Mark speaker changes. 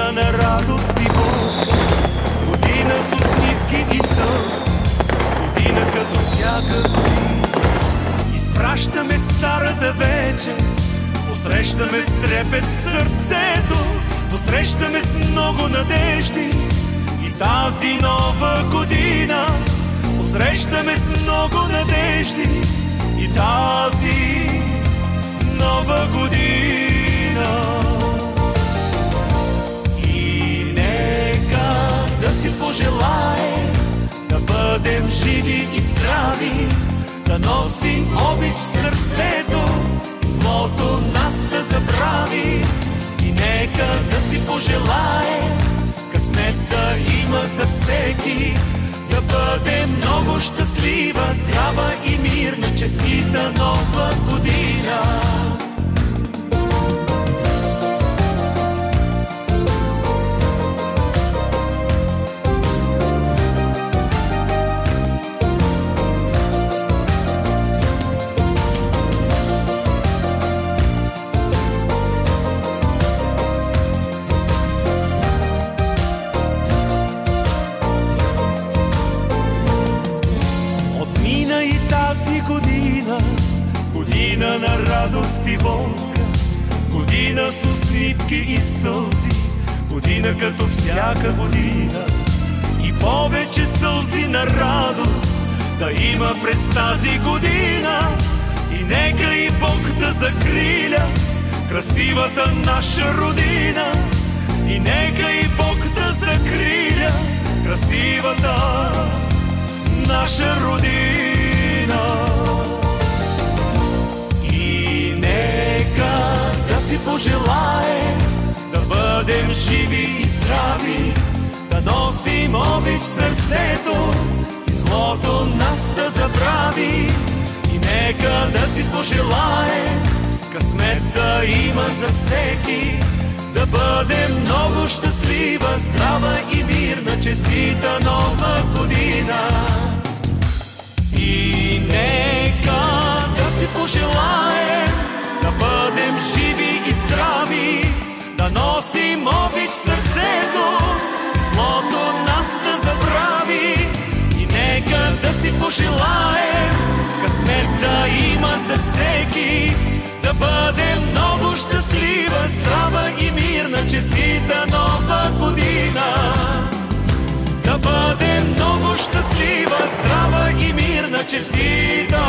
Speaker 1: Година на радост и болка, година с усмивки и сълзи, година като всяка година. Изпращаме старата вечер, посрещаме с трепет в сърцето, посрещаме с много надежди и тази нова година. Посрещаме с много надежди и тази нова година. И нека да си пожелаем да бъдем живи и здрави, да носим обич в сърцето, злото нас да забрави. И нека да си пожелаем късмет да има за всеки, да бъде много щастлива, здрава и мирна, честита нова година. Година на радост и болка, година с усмивки и сълзи, година като всяка година. И повече сълзи на радост да има през тази година. И нека и Бог да закриля красивата наша родина. И нека и Бог да закриля красивата наша родина. Пожелаем да бъдем живи и здрави, да носим обич в сърцето и злото нас да забрави. И нека да си пожелаем късмет да има за всеки, да бъдем много щастлива, здрава и мирна, честита нова година. И нека да си пожелаем да бъдем живи и здрави, да носим обич в сърцето, злото нас да забрави. И нека да си пожелаем късмет да има за всеки, да бъдем много щастлива, здрава и мирна, честита нова година. Да бъдем много щастлива, здрава и мирна, честита